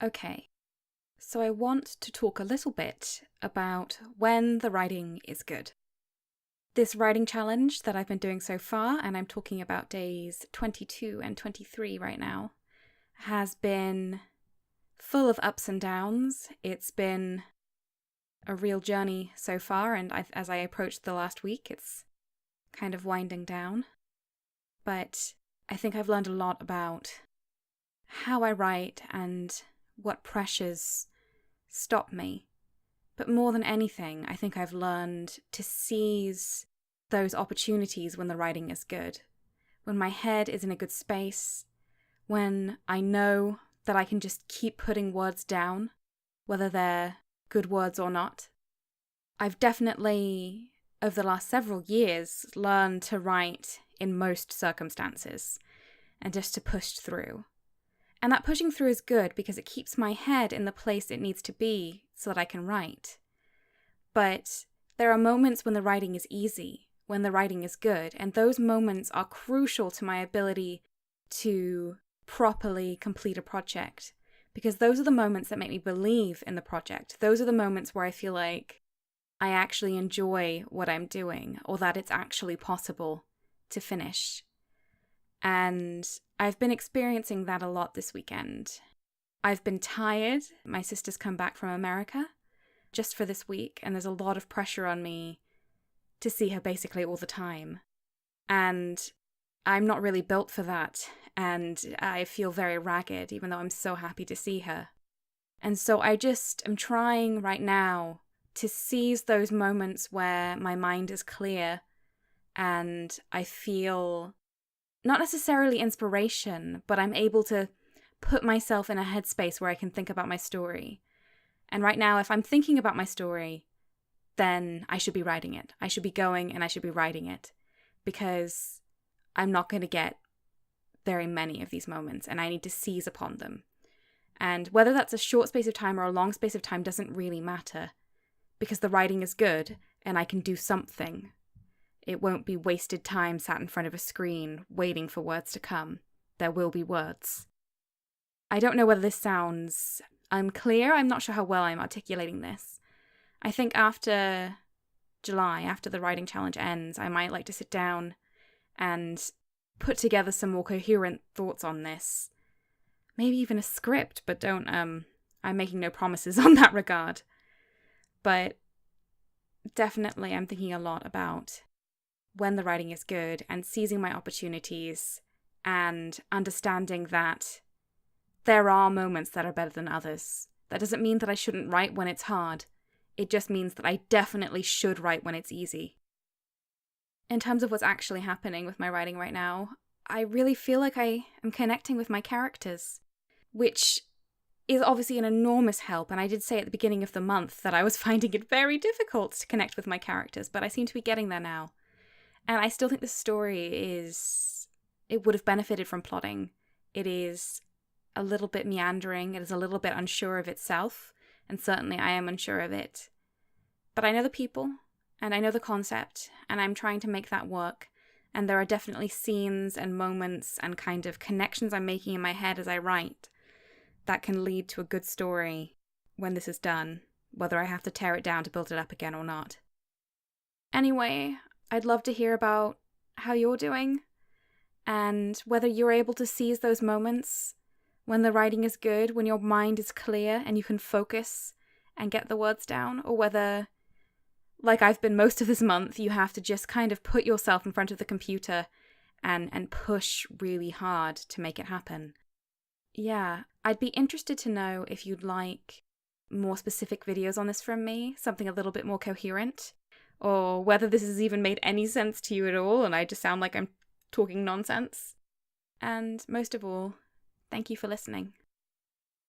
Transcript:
Okay, so I want to talk a little bit about when the writing is good. This writing challenge that I've been doing so far, and I'm talking about days 22 and 23 right now, has been full of ups and downs. It's been a real journey so far, and as I approach the last week, it's kind of winding down. But I think I've learned a lot about how I write and what pressures stop me. But more than anything, I think I've learned to seize those opportunities when the writing is good. When my head is in a good space, when I know that I can just keep putting words down, whether they're good words or not. I've definitely, over the last several years, learned to write in most circumstances and just to push through. And that pushing through is good because it keeps my head in the place it needs to be so that I can write. But there are moments when the writing is easy, when the writing is good, and those moments are crucial to my ability to properly complete a project, because those are the moments that make me believe in the project. Those are the moments where I feel like I actually enjoy what I'm doing, or that it's actually possible to finish. And I've been experiencing that a lot this weekend. I've been tired. My sister's come back from America just for this week, and there's a lot of pressure on me to see her basically all the time. And I'm not really built for that, and I feel very ragged, even though I'm so happy to see her. And so I just am trying right now to seize those moments where my mind is clear and I feel not necessarily inspiration, but I'm able to put myself in a headspace where I can think about my story. And right now, if I'm thinking about my story, then I should be writing it. I should be going and I should be writing it, because I'm not going to get very many of these moments and I need to seize upon them. And whether that's a short space of time or a long space of time doesn't really matter, because the writing is good and I can do something. It won't be wasted time sat in front of a screen waiting for words to come. There will be words. I don't know whether this sounds unclear. I'm not sure how well I'm articulating this. I think after July, after the writing challenge ends, I might like to sit down and put together some more coherent thoughts on this. Maybe even a script, but I'm making no promises on that regard. But definitely I'm thinking a lot about when the writing is good and seizing my opportunities and understanding that there are moments that are better than others. That doesn't mean that I shouldn't write when it's hard. It just means that I definitely should write when it's easy. In terms of what's actually happening with my writing right now, I really feel like I am connecting with my characters, which is obviously an enormous help. And I did say at the beginning of the month that I was finding it very difficult to connect with my characters, but I seem to be getting there now. And I still think the story it would have benefited from plotting. It is a little bit meandering. It is a little bit unsure of itself. And certainly I am unsure of it. But I know the people, and I know the concept, and I'm trying to make that work. And there are definitely scenes and moments and kind of connections I'm making in my head as I write that can lead to a good story when this is done, whether I have to tear it down to build it up again or not. Anyway, I'd love to hear about how you're doing and whether you're able to seize those moments when the writing is good, when your mind is clear and you can focus and get the words down, or whether, like I've been most of this month, you have to just kind of put yourself in front of the computer and push really hard to make it happen. Yeah, I'd be interested to know if you'd like more specific videos on this from me, something a little bit more coherent, or whether this has even made any sense to you at all and I just sound like I'm talking nonsense. And most of all, thank you for listening.